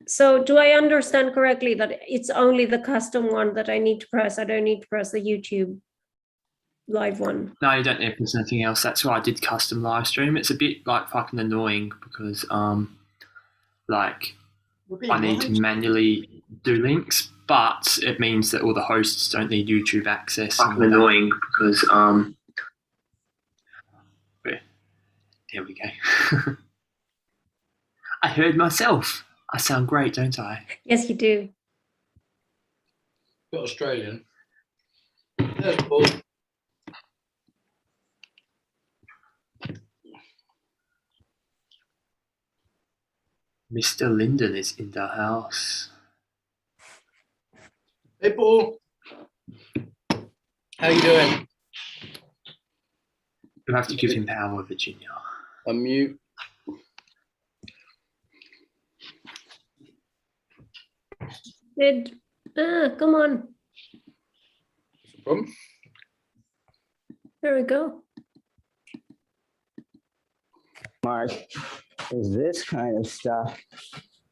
So do I understand correctly that it's only the custom one that I need to press? I don't need to press the YouTube live one. No, you don't need to press anything else. That's why I did custom live stream. It's a bit like fucking annoying because like I need to manually do links, but it means that all the hosts don't need YouTube access. Fucking annoying because there we go. I heard myself. I sound great, don't I? Yes, you do. Got Australian. There's Paul. Mr. Linden is in the house. Hey, Paul. How you doing? You'll have to give him power, Virginia. Unmute. Come on. No problem. There we go. Mark, is this kind of stuff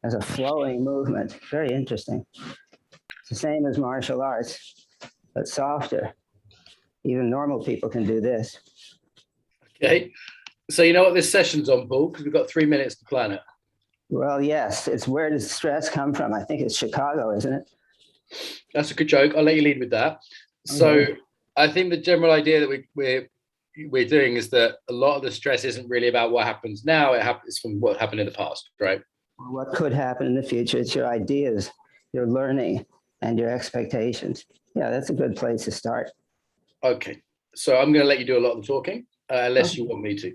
as a flowing movement. Very interesting. It's the same as martial arts, but softer. Even normal people can do this. Okay. So you know what this session's on, Paul? Because we've got 3 minutes to plan it. Well, yes. It's where does stress come from? I think it's Chicago, isn't it? That's a good joke. I'll let you lead with that. So Okay. I think the general idea that we're doing is that a lot of the stress isn't really about what happens now. It happens from what happened in the past, right? What could happen in the future? It's your ideas, your learning, and your expectations. Yeah, that's a good place to start. Okay. So I'm going to let you do a lot of the talking, unless you want me to.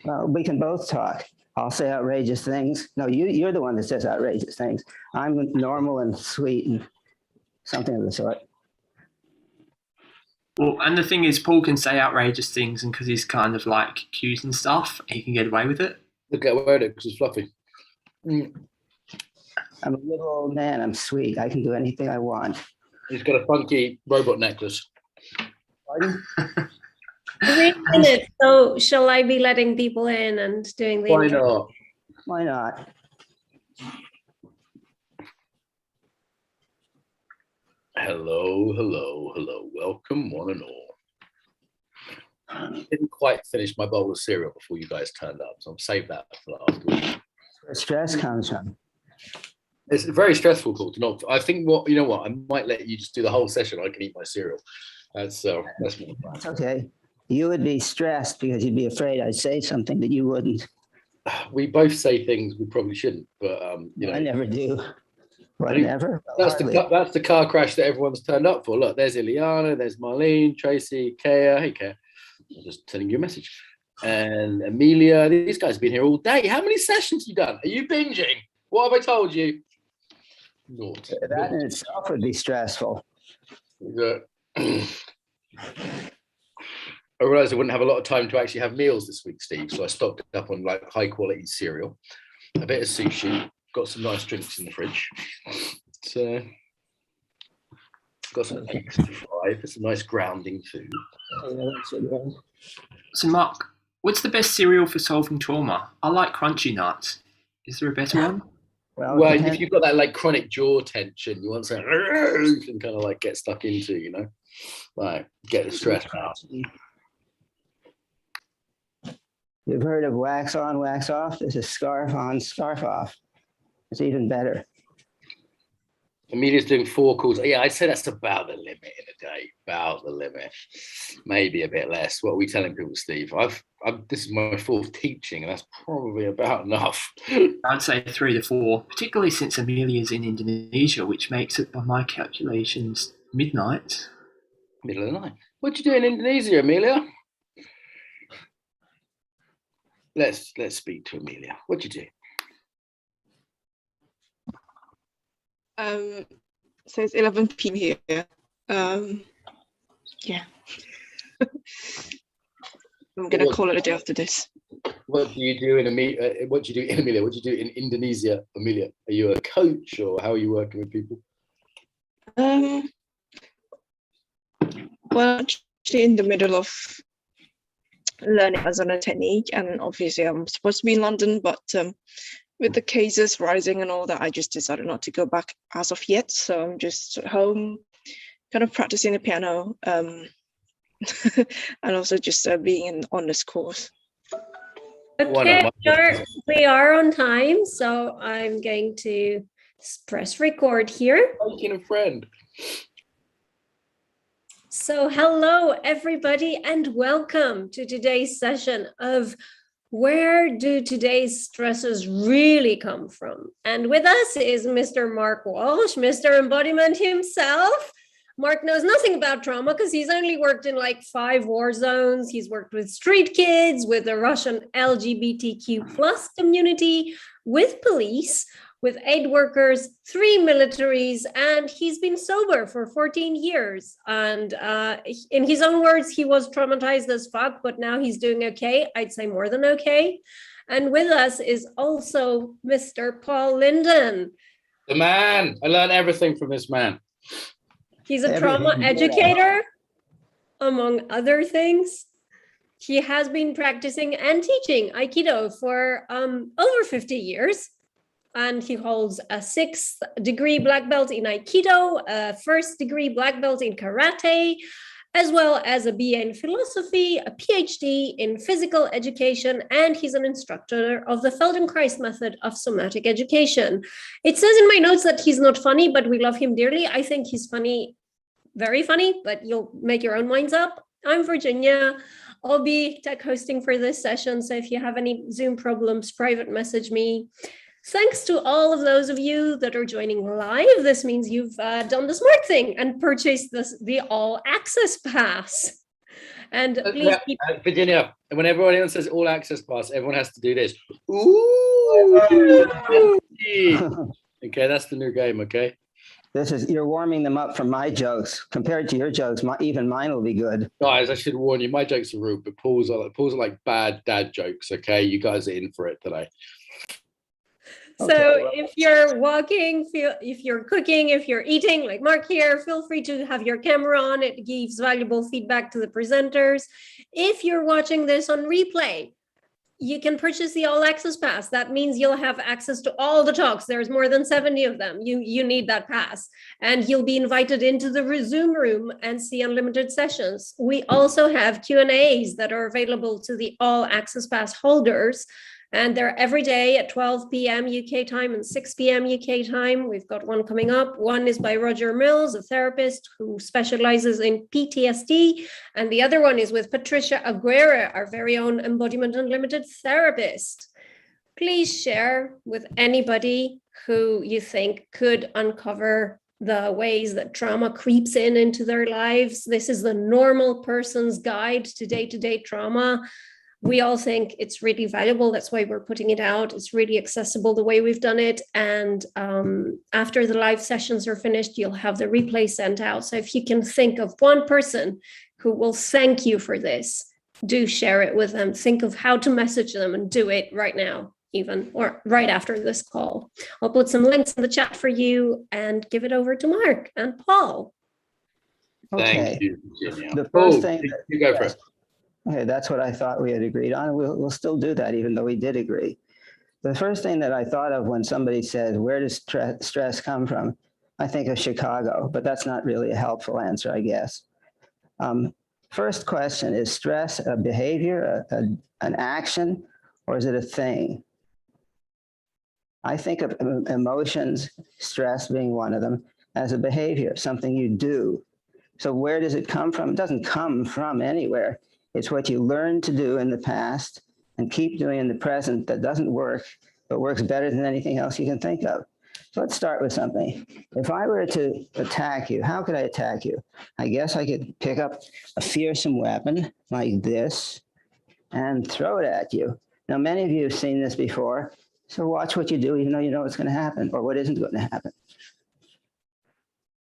Well, we can both talk. I'll say outrageous things. No, you're the one that says outrageous things. I'm normal and sweet and something of the sort. Well, and the thing is, Paul can say outrageous things, and because he's kind of like cute and stuff, he can get away with it. Look at where it because it's fluffy. I'm a little old man. I'm sweet. I can do anything I want. He's got a funky robot necklace. Pardon? 3 minutes. So shall I be letting people in and doing the Why intro? not? Why not? Hello, hello, hello. Welcome, one and all. I didn't quite finish my bowl of cereal before you guys turned up, so I'll save that for afterwards. Where stress comes from. It's very stressful, Paul, to not. I think you know what, I might let you just do the whole session. I can eat my cereal. That's more fun. It's okay. You would be stressed because you'd be afraid I'd say something that you wouldn't. We both say things we probably shouldn't, but you know. I never do. Well, never. That's the car crash that everyone's turned up for. Look, there's Ileana, there's Marlene, Tracy, Kea. Hey, Kea. I'm just sending you a message. And Amelia. These guys have been here all day. How many sessions have you done? Are you binging? What have I told you? Naughty. That in itself would be stressful. I realized I wouldn't have a lot of time to actually have meals this week, Steve. So I stocked up on like high quality cereal, a bit of sushi, got some nice drinks in the fridge. So got some eggs to fry for some nice grounding food. So, Mark, what's the best cereal for solving trauma? I like Crunchy Nuts. Is there a better one? Well, if you've got that like chronic jaw tension, you want something you can kind of like get stuck into, you know, like get the stress out. You've heard of wax on, wax off? This is scarf on, scarf off. It's even better. Amelia's doing 4 calls. Yeah, I'd say that's about the limit in a day. About the limit. Maybe a bit less. What are we telling people, Steve? This is my 4th teaching, and that's probably about enough. I'd say 3 to 4, particularly since Amelia's in Indonesia, which makes it, by my calculations, midnight. Middle of the night. What you do in Indonesia, Amelia? Let's speak to Amelia. What you do? So it's 11 p.m. here. Yeah. I'm gonna call it a day after this. What do you do in Amelia? What do you do in Amelia? What do you do in Indonesia, Amelia? Are you a coach, or how are you working with people? Well, actually in the middle of learning as a technique, and obviously I'm supposed to be in London, but with the cases rising and all that, I just decided not to go back as of yet. So I'm just at home, kind of practicing the piano, and also just being on this course. Okay, we are on time, so I'm going to press record here. Making a friend. So hello, everybody, and welcome to today's session of Where Do Today's Stresses Really Come From? And with us is Mr. Mark Walsh, Mr. Embodiment himself. Mark knows nothing about trauma because he's only worked in like 5 war zones. He's worked with street kids, with the Russian LGBTQ plus community, with police, with aid workers, 3 militaries, and he's been sober for 14 years. And in his own words, he was traumatized as fuck, but now he's doing okay. I'd say more than okay. And with us is also Mr. Paul Linden. The man. I learned everything from this man. He's a trauma educator, among other things. He has been practicing and teaching Aikido for over 50 years. And he holds a 6th degree black belt in Aikido, a 1st degree black belt in Karate, as well as a BA in philosophy, a PhD in physical education, and he's an instructor of the Feldenkrais method of somatic education. It says in my notes that he's not funny, but we love him dearly. I think he's funny, very funny, but you'll make your own minds up. I'm Virginia. I'll be tech hosting for this session, so if you have any Zoom problems, private message me. Thanks to all of those of you that are joining live. This means you've done the smart thing and purchased the all access pass. And please keep... Virginia, when everyone else says all access pass, everyone has to do this. Ooh. Okay, that's the new game, okay? You're warming them up for my jokes. Compared to your jokes, even mine will be good. Guys, I should warn you, my jokes are rude, but Paul's are like bad dad jokes, okay? You guys are in for it today. So if you're walking, if you're cooking, if you're eating, like Mark here, feel free to have your camera on. It gives valuable feedback to the presenters. If you're watching this on replay, you can purchase the all access pass. That means you'll have access to all the talks. There's more than 70 of them. You need that pass. And you'll be invited into the Zoom room and see unlimited sessions. We also have Q&As that are available to the all access pass holders. And they're every day at 12 p.m. UK time and 6 p.m. UK time. We've got one coming up. One is by Roger Mills, a therapist who specializes in PTSD. And the other one is with Patricia Aguirre, our very own Embodiment Unlimited therapist. Please share with anybody who you think could uncover the ways that trauma creeps into their lives. This is the normal person's guide to day-to-day trauma. We all think it's really valuable. That's why we're putting it out. It's really accessible the way we've done it. And after the live sessions are finished, you'll have the replay sent out. So if you can think of one person who will thank you for this, do share it with them. Think of how to message them and do it right now, even, or right after this call. I'll put some links in the chat for you and give it over to Mark and Paul. Thank you, Virginia. The first thing you go first. Okay, that's what I thought we had agreed on. We'll still do that, even though we did agree. The first thing that I thought of when somebody said, where does stress come from? I think of Chicago, but that's not really a helpful answer, I guess. First question, is stress a behavior, an action, or is it a thing? I think of emotions, stress being one of them, as a behavior, something you do. So where does it come from? It doesn't come from anywhere. It's what you learned to do in the past and keep doing in the present that doesn't work, but works better than anything else you can think of. So let's start with something. If I were to attack you, how could I attack you? I guess I could pick up a fearsome weapon like this and throw it at you. Now, many of you have seen this before, so watch what you do, even though you know what's going to happen or what isn't going to happen.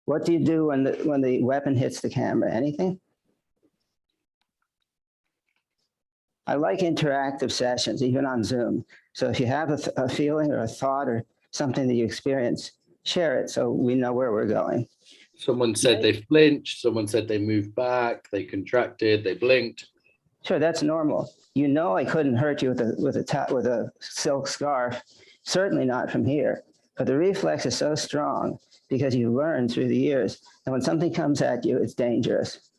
What do you do when the weapon hits the camera? Anything? I like interactive sessions, even on Zoom. So if you have a feeling or a thought or something that you experience, share it so we know where we're going. Someone said they flinched. Someone said they moved back. They contracted. They blinked. Sure, that's normal. You know, I couldn't hurt you with a silk scarf, certainly not from here. But the reflex is so strong because you learn through the years that when something comes at you, it's dangerous.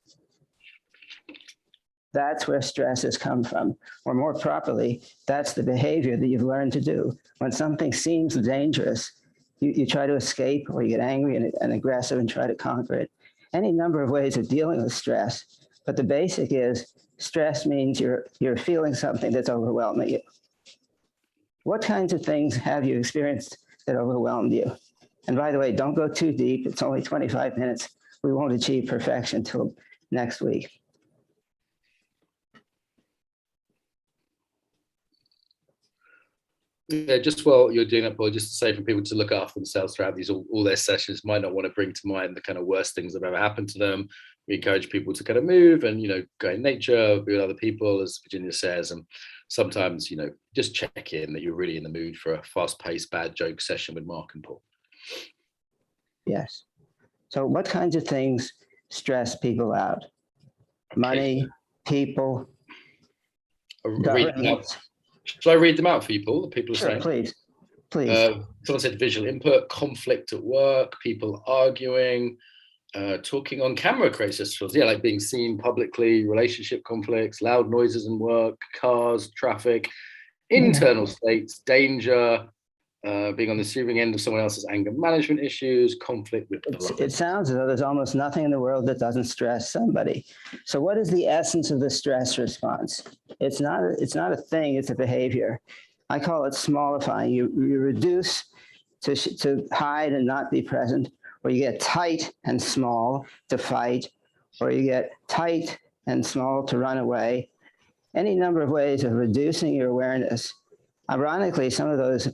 That's where stresses come from, or more properly, that's the behavior that you've learned to do. When something seems dangerous, you try to escape, or you get angry and aggressive and try to conquer it. Any number of ways of dealing with stress, but the basic is stress means you're feeling something that's overwhelming you. What kinds of things have you experienced that overwhelmed you? And by the way, don't go too deep. It's only 25 minutes. We won't achieve perfection till next week. Yeah, just while you're doing that, Paul, just to say for people to look after themselves throughout these all their sessions, might not want to bring to mind the kind of worst things that have ever happened to them. We encourage people to kind of move and, go in nature, be with other people, as Virginia says, and sometimes, just check in that you're really in the mood for a fast-paced bad joke session with Mark and Paul. Yes. So what kinds of things stress people out? Money, people, governments. Should I read them out for you, Paul? The people are Sure, saying. please. Someone said visual input, conflict at work, people arguing, talking on camera creates stress. Yeah, like being seen publicly, relationship conflicts, loud noises in work, cars, traffic, internal states, danger, being on the receiving end of someone else's anger management issues, conflict with It sounds as though there's almost nothing in the world that doesn't stress somebody. So what is the essence of the stress response? It's not a thing, it's a behavior. I call it smallifying. You reduce to hide and not be present, or you get tight and small to fight, or you get tight and small to run away. Any number of ways of reducing your awareness. Ironically, some of those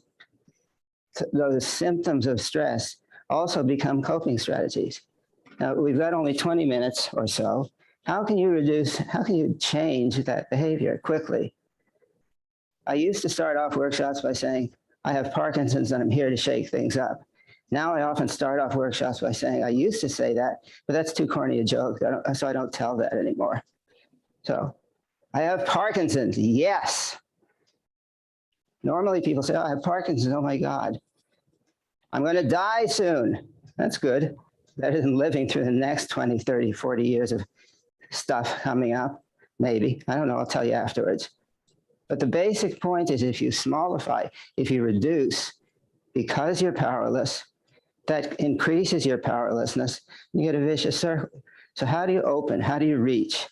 symptoms of stress also become coping strategies. Now, we've got only 20 minutes or so. How can you change that behavior quickly? I used to start off workshops by saying, I have Parkinson's and I'm here to shake things up. Now I often start off workshops by saying, I used to say that, but that's too corny a joke, so I don't tell that anymore. So, I have Parkinson's, yes. Normally people say, oh, I have Parkinson's, oh my God. I'm going to die soon. That's good. Better than living through the next 20, 30, 40 years of stuff coming up, maybe. I don't know, I'll tell you afterwards. But the basic point is if you smallify, if you reduce, because you're powerless, that increases your powerlessness, you get a vicious circle. So how do you open? How do you reach?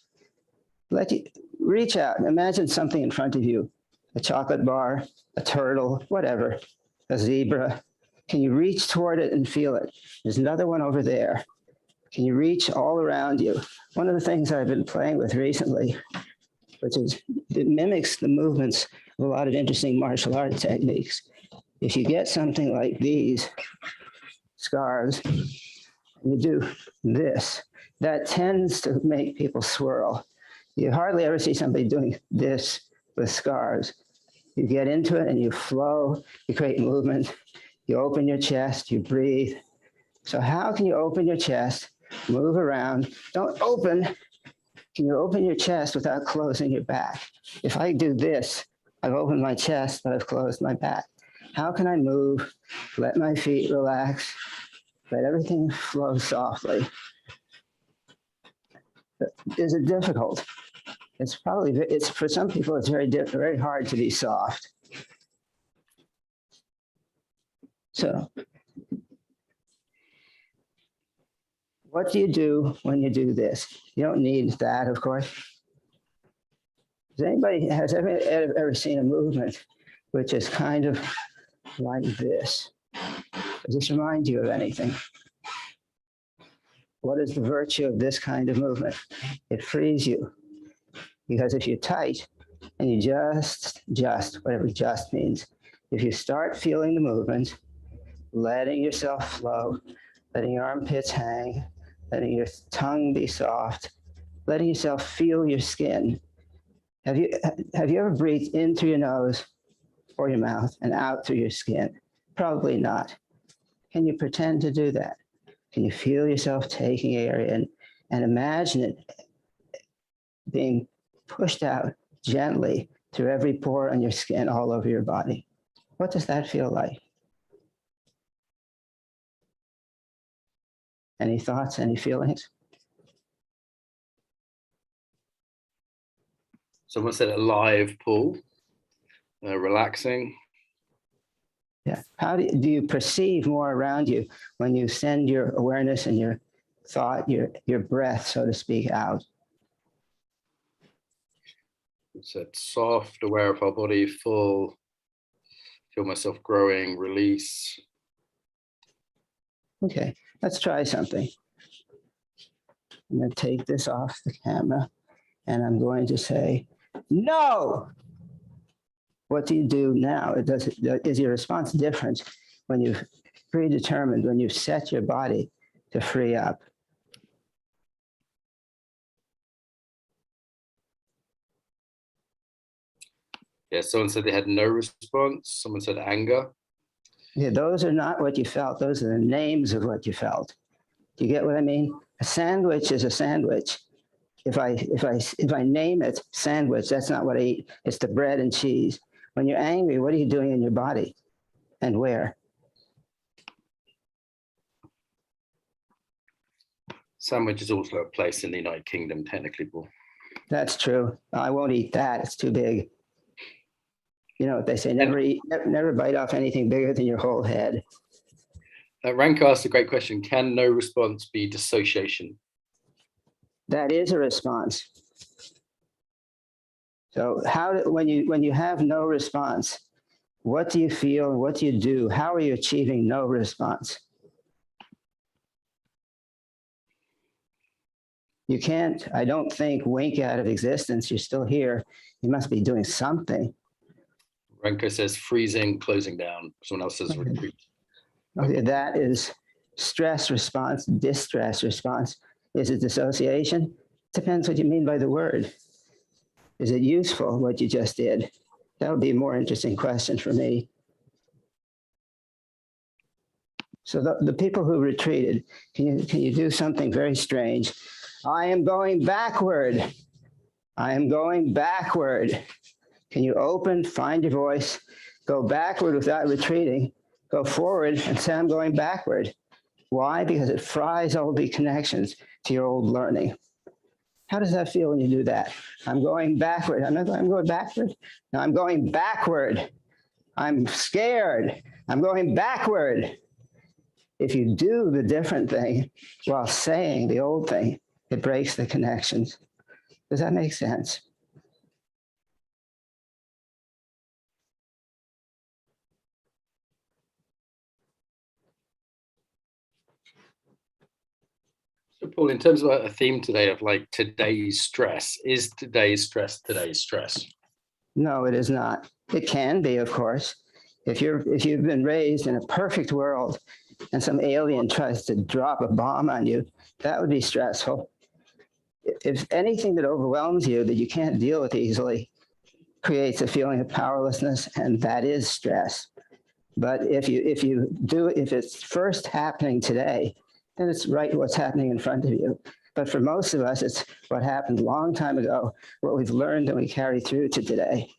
Reach out. Imagine something in front of you, a chocolate bar, a turtle, whatever, a zebra. Can you reach toward it and feel it? There's another one over there. Can you reach all around you? One of the things I've been playing with recently, which is, it mimics the movements of a lot of interesting martial art techniques. If you get something like these scarves, and you do this, that tends to make people swirl. You hardly ever see somebody doing this with scarves. You get into it and you flow, you create movement, you open your chest, you breathe. So how can you open your chest, move around? Don't open. Can you open your chest without closing your back? If I do this, I've opened my chest, but I've closed my back. How can I move, let my feet relax, let everything flow softly? Is it difficult? It's for some people, it's very hard to be soft. So, what do you do when you do this? You don't need that, of course. Has ever seen a movement which is kind of like this? Does this remind you of anything? What is the virtue of this kind of movement? It frees you. Because if you're tight and you just, whatever just means, if you start feeling the movement, letting yourself flow, letting your armpits hang, letting your tongue be soft, letting yourself feel your skin. Have you ever breathed in through your nose or your mouth and out through your skin? Probably not. Can you pretend to do that? Can you feel yourself taking air in and imagine it being pushed out gently through every pore on your skin, all over your body. What does that feel like? Any thoughts, any feelings? Someone said a live pool, relaxing. Yeah. How do you perceive more around you when you send your awareness and your thought, your breath, so to speak, out? It said soft, aware of our body, full, feel myself growing, release. Okay, let's try something. I'm going to take this off the camera and I'm going to say, no! What do you do now? Is your response different when you've predetermined, when you've set your body to free up? Yeah, someone said they had no response. Someone said anger. Yeah, those are not what you felt. Those are the names of what you felt. Do you get what I mean? A sandwich is a sandwich. If I name it sandwich, that's not what I eat. It's the bread and cheese. When you're angry, what are you doing in your body and where? Sandwich is also a place in the United Kingdom, technically, Paul. That's true. I won't eat that. It's too big. You know what they say, never bite off anything bigger than your whole head. Ranko asked a great question. Can no response be dissociation? That is a response. So when you have no response, what do you feel and what do you do? How are you achieving no response? You can't, I don't think, wink out of existence. You're still here. You must be doing something. Ranko says freezing, closing down. Someone else says retreat. Okay, that is stress response, distress response. Is it dissociation? Depends what you mean by the word. Is it useful, what you just did? That would be a more interesting question for me. So the people who retreated, can you do something very strange? I am going backward. I am going backward. Can you open, find your voice, go backward without retreating, go forward and say, I'm going backward. Why? Because it fries all the connections to your old learning. How does that feel when you do that? I'm going backward. I'm going backward. No, I'm going backward. I'm scared. I'm going backward. If you do the different thing while saying the old thing, it breaks the connections. Does that make sense? So Paul, in terms of a theme today of like today's stress, is today's stress today's stress? No, it is not. It can be, of course. If you've been raised in a perfect world and some alien tries to drop a bomb on you, that would be stressful. If anything that overwhelms you that you can't deal with easily creates a feeling of powerlessness, and that is stress. But if it's first happening today, then it's right what's happening in front of you. But for most of us, it's what happened a long time ago, what we've learned and we carry through to today.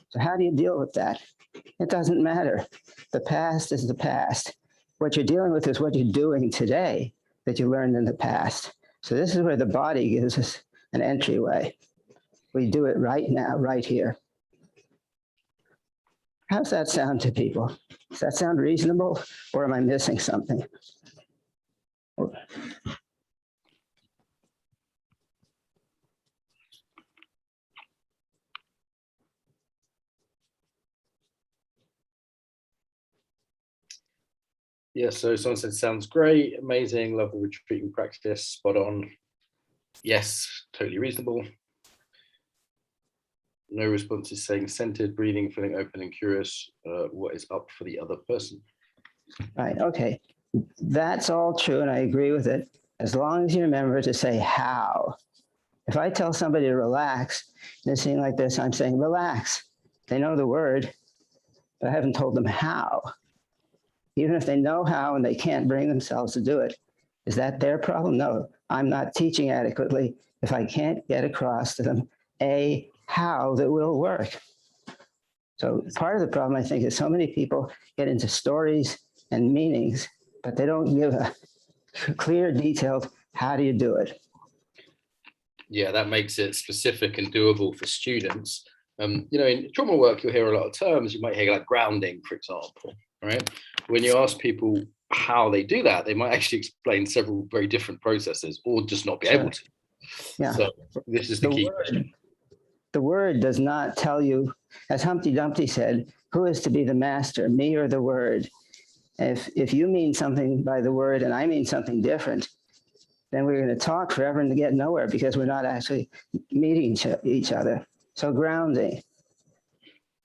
So how do you deal with that? It doesn't matter. The past is the past. What you're dealing with is what you're doing today that you learned in the past. So this is where the body gives us an entryway. We do it right now, right here. How's that sound to people? Does that sound reasonable, or am I missing something? Yeah, so someone said, sounds great, amazing, love the retreating practice, spot on. Yes, totally reasonable. No responses saying centered, breathing, feeling open and curious. What is up for the other person? Right, okay. That's all true, and I agree with it, as long as you remember to say how. If I tell somebody to relax, in a scene like this, I'm saying relax. They know the word, but I haven't told them how. Even if they know how and they can't bring themselves to do it, is that their problem? No, I'm not teaching adequately. if I can't get across to them a how that will work. So part of the problem, I think, is so many people get into stories and meanings, but they don't give a clear, detailed, how do you do it? Yeah, that makes it specific and doable for students. You know, in trauma work, you'll hear a lot of terms. You might hear like grounding, for example, right? When you ask people how they do that, they might actually explain several very different processes or just not be able to. Yeah. So this is the key question. The word does not tell you, as Humpty Dumpty said, who is to be the master, me or the word? If you mean something by the word and I mean something different, then we're going to talk forever and get nowhere because we're not actually meeting each other. So grounding.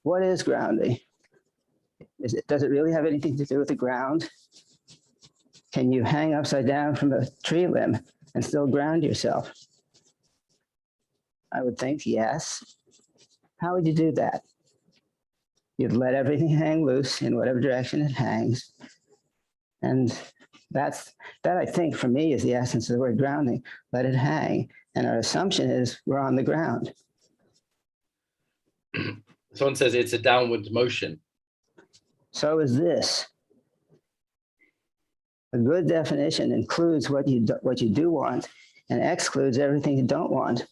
What is grounding? Does it really have anything to do with the ground? Can you hang upside down from a tree limb and still ground yourself? I would think yes. How would you do that? You'd let everything hang loose in whatever direction it hangs. And that I think for me is the essence of the word grounding. Let it hang. And our assumption is we're on the ground. Someone says it's a downward motion. So is this. A good definition includes what you do want and excludes everything you don't want.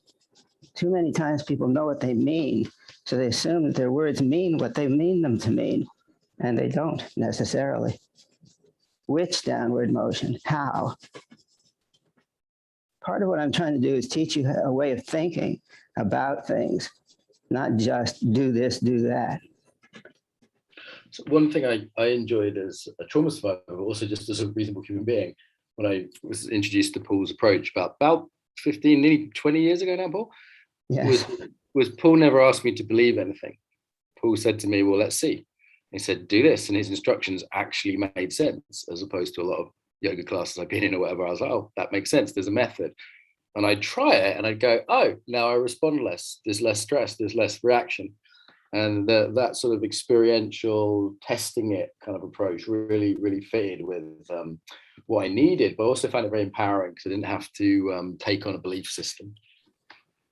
Too many times people know what they mean, so they assume that their words mean what they mean them to mean, and they don't necessarily. Which downward motion? How? Part of what I'm trying to do is teach you a way of thinking about things, not just do this, do that. So one thing I enjoyed as a trauma survivor, but also just as a reasonable human being, when I was introduced to Paul's approach about 15, nearly 20 years ago now, Paul, Yes. was Paul never asked me to believe anything. Paul said to me, well, let's see. He said, do this. And his instructions actually made sense, as opposed to a lot of yoga classes I've been in or whatever. I was like, oh, that makes sense. There's a method. And I'd try it and I'd go, oh, now I respond less. There's less stress. There's less reaction. And that sort of experiential testing it kind of approach really, really fitted with what I needed, but I also found it very empowering because I didn't have to take on a belief system.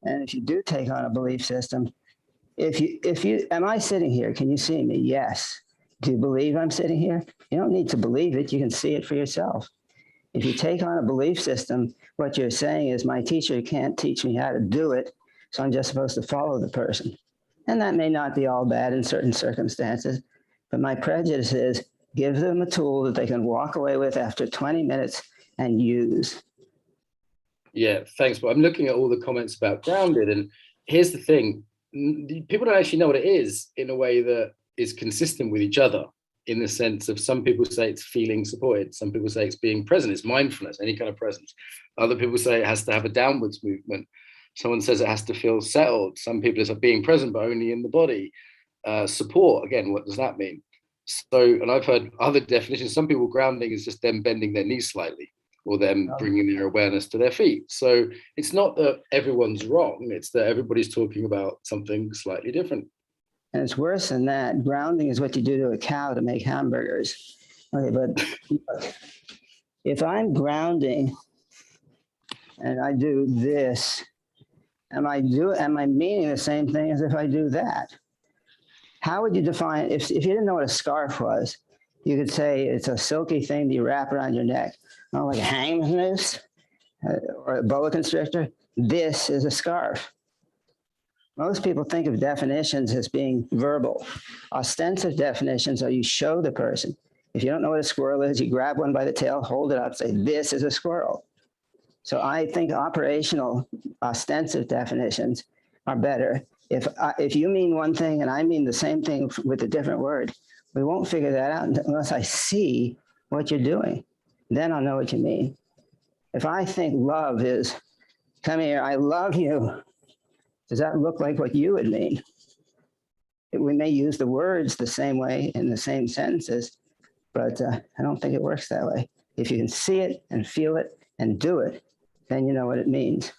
And if you do take on a belief system, if you, am I sitting here? Can you see me? Yes. Do you believe I'm sitting here? You don't need to believe it. You can see it for yourself. If you take on a belief system, what you're saying is my teacher can't teach me how to do it, so I'm just supposed to follow the person. And that may not be all bad in certain circumstances, but my prejudice is give them a tool that they can walk away with after 20 minutes and use. Yeah, thanks. But I'm looking at all the comments about grounded, and here's the thing. People don't actually know what it is in a way that is consistent with each other, in the sense of some people say it's feeling supported. Some people say it's being present. It's mindfulness, any kind of presence. Other people say it has to have a downwards movement. Someone says it has to feel settled. Some people say being present, but only in the body. Support, again, what does that mean? So, and I've heard other definitions. Some people grounding is just them bending their knees slightly, or them bringing their awareness to their feet. So it's not that everyone's wrong. It's that everybody's talking about something slightly different. And it's worse than that. Grounding is what you do to a cow to make hamburgers. Okay, but if I'm grounding and I do this, am I meaning the same thing as if I do that? How would you define, if you didn't know what a scarf was, you could say it's a silky thing that you wrap around your neck. Oh, like a hangman's noose or a boa constrictor. This is a scarf. Most people think of definitions as being verbal. Ostensive definitions are you show the person. If you don't know what a squirrel is, you grab one by the tail, hold it up, say, this is a squirrel. So I think operational, ostensive definitions are better. If you mean one thing and I mean the same thing with a different word, we won't figure that out unless I see what you're doing. Then I'll know what you mean. If I think love is, come here, I love you, does that look like what you would mean? We may use the words the same way in the same sentences, but I don't think it works that way. If you can see it and feel it and do it, then you know what it means.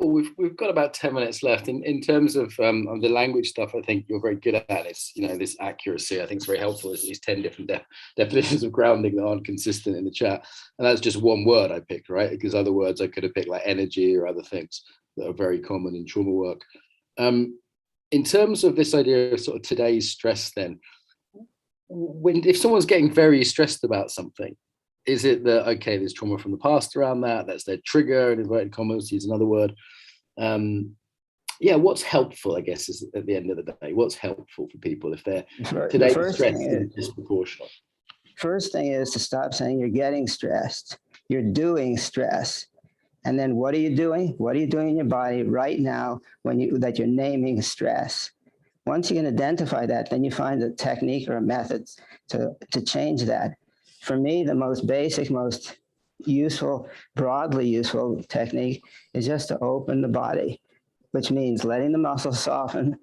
we've got about 10 minutes left. In terms of the language stuff, I think you're very good at this. You know, this accuracy, I think is very helpful. There's at least 10 different definitions of grounding that aren't consistent in the chat. And that's just one word I picked, right? Because other words I could have picked like energy or other things that are very common in trauma work. In terms of this idea of sort of today's stress then, if someone's getting very stressed about something, is it that, okay, there's trauma from the past around that, that's their trigger, in inverted commas, use another word. Yeah, what's helpful, I guess, is at the end of the day, what's helpful for people if they're today's stress is disproportionate? First thing is to stop saying you're getting stressed. You're doing stress. And then what are you doing? What are you doing in your body right now that you're naming stress? Once you can identify that, then you find a technique or a method to change that. For me, the most basic, most useful, broadly useful technique is just to open the body, which means letting the muscles soften,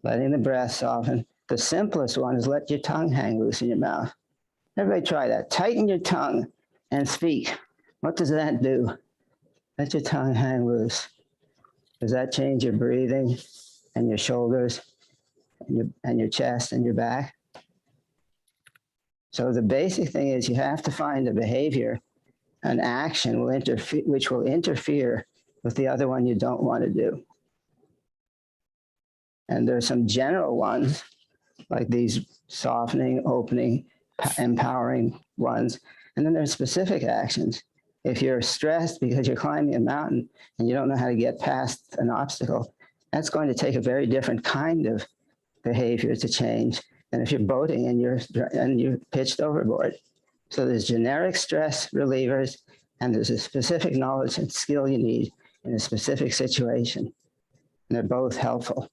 letting the breath soften. The simplest one is let your tongue hang loose in your mouth. Everybody try that. Tighten your tongue and speak. What does that do? Let your tongue hang loose. Does that change your breathing and your shoulders and your chest and your back? So the basic thing is you have to find a behavior, an action which will interfere with the other one you don't want to do. And there's some general ones, like these softening, opening, empowering ones. And then there's specific actions. If you're stressed because you're climbing a mountain and you don't know how to get past an obstacle, that's going to take a very different kind of behavior to change than if you're boating and you're pitched overboard. So there's generic stress relievers, and there's a specific knowledge and skill you need in a specific situation. And they're both helpful.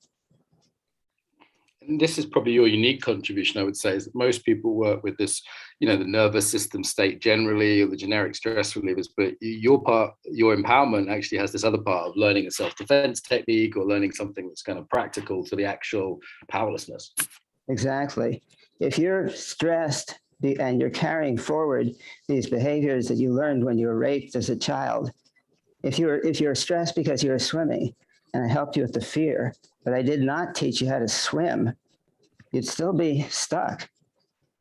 And this is probably your unique contribution, I would say, is that most people work with this, you know, the nervous system state generally, or the generic stress relievers, but your empowerment actually has this other part of learning a self-defense technique or learning something that's kind of practical to the actual powerlessness. Exactly. If you're stressed and you're carrying forward these behaviors that you learned when you were raped as a child, if you're stressed because you were swimming and I helped you with the fear, but I did not teach you how to swim, you'd still be stuck.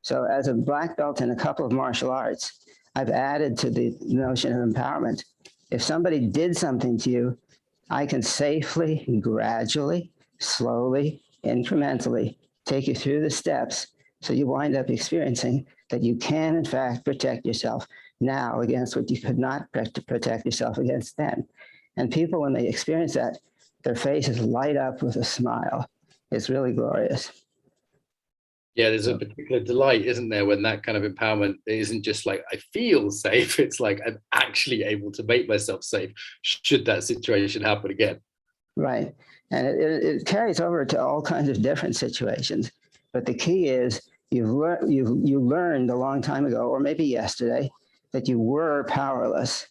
So as a black belt in a couple of martial arts, I've added to the notion of empowerment. If somebody did something to you, I can safely, gradually, slowly, incrementally take you through the steps so you wind up experiencing that you can, in fact, protect yourself now against what you could not protect yourself against then. And people, when they experience that, their faces light up with a smile. It's really glorious. Yeah, there's a particular delight, isn't there, when that kind of empowerment isn't just like, I feel safe, it's like I'm actually able to make myself safe should that situation happen again. Right. And it carries over to all kinds of different situations. But the key is you learned a long time ago, or maybe yesterday, that you were powerless.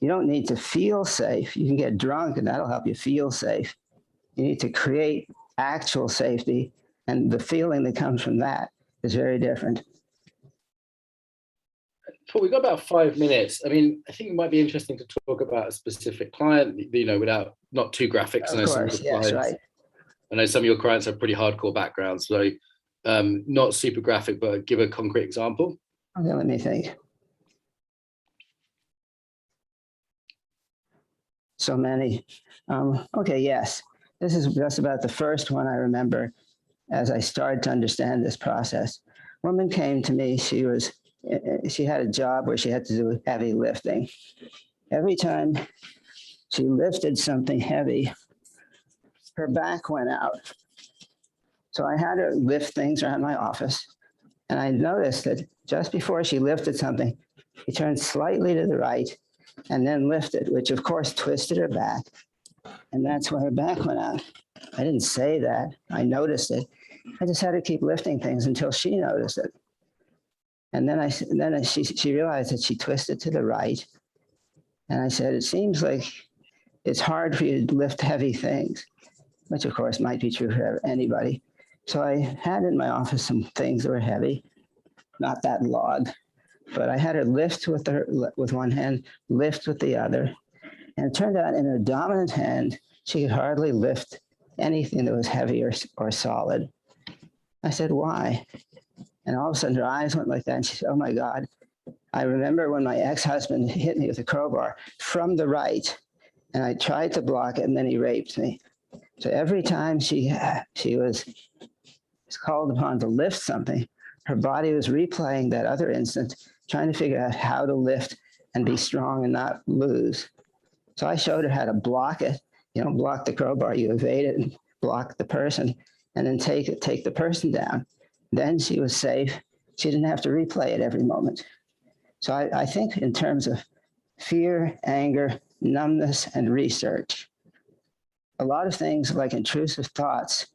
You don't need to feel safe. You can get drunk and that'll help you feel safe. You need to create actual safety, and the feeling that comes from that is very different. Paul, we've got about 5 minutes. I mean, I think it might be interesting to talk about a specific client, you know, without not too graphic. Of course, yes, right. I know some of your clients have pretty hardcore backgrounds, so not super graphic, but give a concrete example. Okay, let me think. So many. Okay, yes. This is just about the first one I remember as I started to understand this process. A woman came to me, she had a job where she had to do heavy lifting. Every time she lifted something heavy, her back went out. So I had her lift things around my office, and I noticed that just before she lifted something, she turned slightly to the right and then lifted, which of course twisted her back. And that's why her back went out. I didn't say that. I noticed it. I just had to keep lifting things until she noticed it. And then she realized that she twisted to the right. And I said, it seems like it's hard for you to lift heavy things, which of course might be true for anybody. So I had in my office some things that were heavy, not that log, but I had her lift with one hand, lift with the other. And it turned out in her dominant hand, she could hardly lift anything that was heavy or solid. I said, why? And all of a sudden her eyes went like that. And she said, oh my God. I remember when my ex-husband hit me with a crowbar from the right, and I tried to block it, and then he raped me. So every time she was called upon to lift something, her body was replaying that other instant, trying to figure out how to lift and be strong and not lose. So I showed her how to block it. You don't block the crowbar, you evade it and block the person, and then take the person down. Then she was safe. She didn't have to replay it every moment. So I think in terms of fear, anger, numbness, and research, a lot of things like intrusive thoughts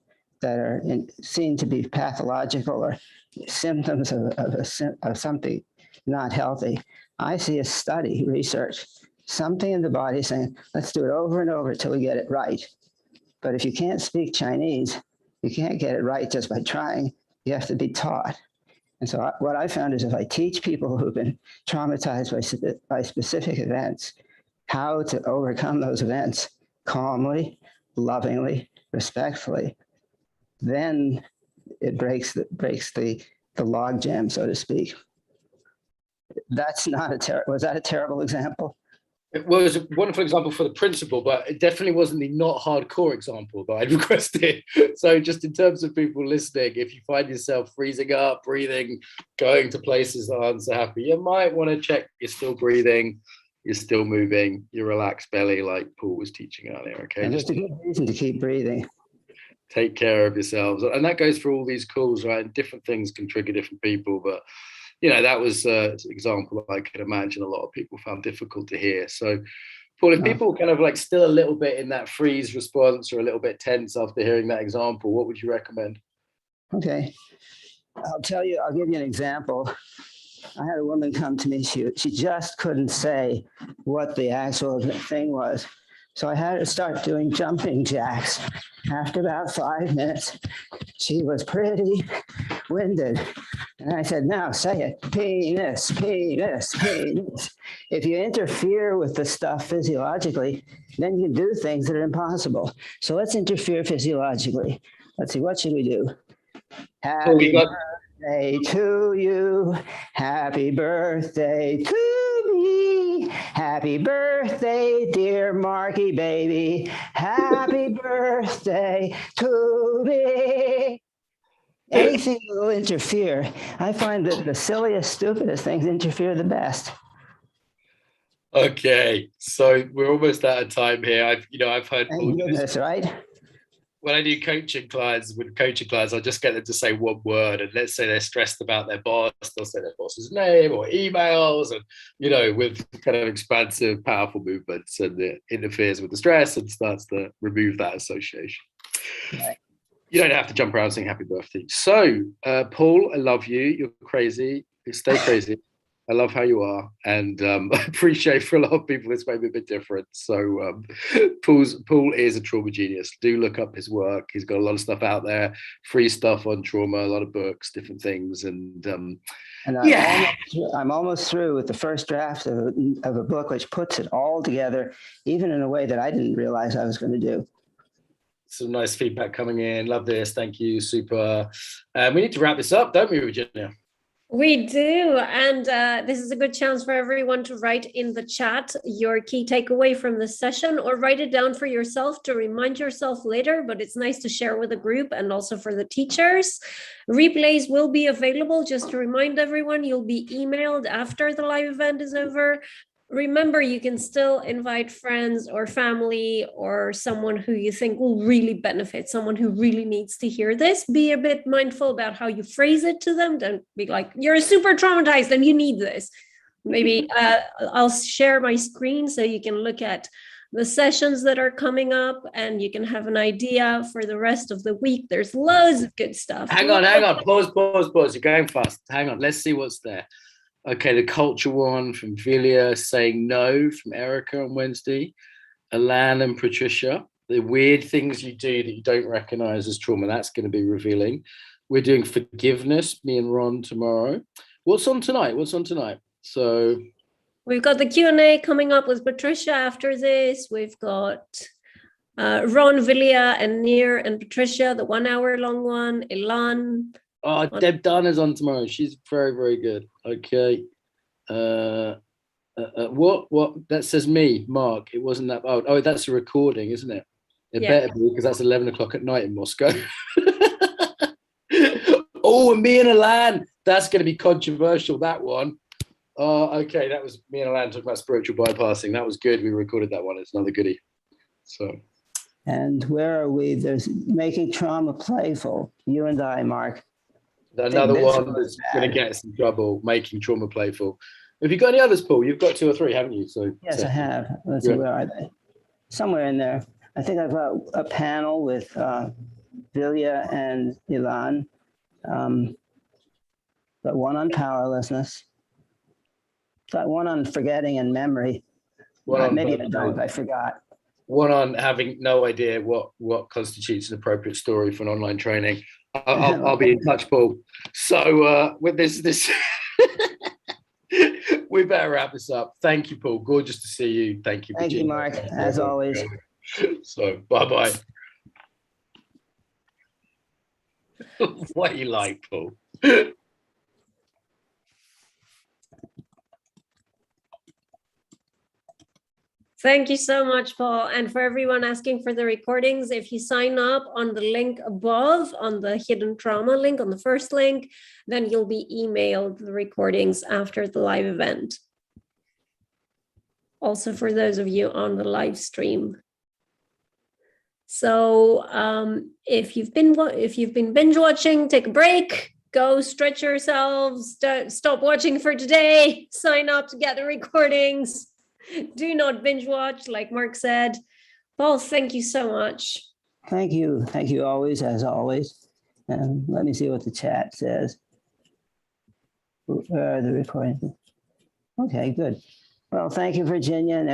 that are seen to be pathological or symptoms of something not healthy, I see a study, research, something in the body saying, let's do it over and over until we get it right. But if you can't speak Chinese, you can't get it right just by trying. You have to be taught. And so what I found is if I teach people who've been traumatized by specific events, how to overcome those events calmly, lovingly, respectfully, then it breaks the log jam, so to speak. That's not was that a terrible example? It was a wonderful example for the principle, but it definitely wasn't the not hardcore example that I'd requested. So just in terms of people listening, if you find yourself freezing up, breathing, going to places that aren't so happy, you might want to check you're still breathing, you're still moving, your relaxed belly like Paul was teaching earlier, okay? And just a good reason to keep breathing. Take care of yourselves. And that goes for all these calls, right? And different things can trigger different people, but you know, that was an example I could imagine a lot of people found difficult to hear. So, Paul, if people kind of like still a little bit in that freeze response or a little bit tense after hearing that example, what would you recommend? Okay. I'll give you an example. I had a woman come to me. She just couldn't say what the actual thing was. So I had her start doing jumping jacks. After about 5 minutes, she was pretty winded. And I said, now say it, penis, penis, penis. If you interfere with the stuff physiologically, then you can do things that are impossible. So let's interfere physiologically. Let's see, what should we do? Happy birthday to you. Happy birthday to me. Happy birthday, dear Marky baby. Happy birthday to me. Anything that will interfere. I find that the silliest, stupidest things interfere the best. Okay, so we're almost out of time here. I've heard Thank goodness, right? When I do coaching clients, I'll just get them to say one word, and let's say they're stressed about their boss, they'll say their boss's name or emails, and with kind of expansive, powerful movements, and it interferes with the stress and starts to remove that association. Right. You don't have to jump around saying happy birthday. So, Paul, I love you. You're crazy. Stay crazy. I love how you are. And I appreciate for a lot of people this may be a bit different. So Paul is a trauma genius. Do look up his work. He's got a lot of stuff out there, free stuff on trauma, a lot of books, different things. And I'm almost through with the first draft of a book which puts it all together, even in a way that I didn't realize I was going to do. Some nice feedback coming in. Love this. Thank you. Super. We need to wrap this up, don't we, Virginia? We do. And this is a good chance for everyone to write in the chat your key takeaway from the session, or write it down for yourself to remind yourself later. But it's nice to share with the group and also for the teachers. Replays will be available. Just to remind everyone, you'll be emailed after the live event is over. Remember, you can still invite friends or family or someone who you think will really benefit, someone who really needs to hear this. Be a bit mindful about how you phrase it to them. Don't be like, you're super traumatized and you need this. Maybe I'll share my screen so you can look at the sessions that are coming up and you can have an idea for the rest of the week. There's loads of good stuff. Hang on. Pause. You're going fast. Hang on. Let's see what's there. Okay, the culture one from Vilia, saying no from Erica on Wednesday. Alan and Patricia, the weird things you do that you don't recognize as trauma, that's going to be revealing. We're doing forgiveness, me and Ron tomorrow. What's on tonight? So We've got the Q&A coming up with Patricia after this. We've got Ron, Villia, and Nir and Patricia, the 1 hour long one. Ilan. Oh, Deb Dunner's on tomorrow. She's very, very good. Okay. What? That says me, Mark. It wasn't that. Oh, that's a recording, isn't it? It better be, because that's 11 o'clock at night in Moscow. Oh, and me and Alan. That's going to be controversial, that one. Okay, that was me and Alan talking about spiritual bypassing. That was good. We recorded that one. It's another goodie. So. And where are we? There's making trauma playful. You and I, Mark. Another one that's going to get us in trouble, making trauma playful. Have you got any others, Paul? You've got 2 or 3, haven't you? So yes, I have. Let's see, where are they? Somewhere in there. I think I've got a panel with Vilya and Ilan. Got one on powerlessness. Got one on forgetting and memory. Maybe I don't. I forgot. One on having no idea what constitutes an appropriate story for an online training. I'll be in touch, Paul. So with this we better wrap this up. Thank you, Paul. Gorgeous to see you. Thank you. Thank you, Mark. As always. So bye-bye. What do you like, Paul? Thank you so much, Paul. And for everyone asking for the recordings, if you sign up on the link above, on the hidden trauma link, on the first link, then you'll be emailed the recordings after the live event. Also for those of you on the live stream. So if you've been binge watching, take a break, go stretch yourselves, stop watching for today, sign up to get the recordings. Do not binge watch, like Mark said. Paul, thank you so much. Thank you. Thank you always, as always. And let me see what the chat says. Where are the recordings? Okay, good. Well, thank you, Virginia, and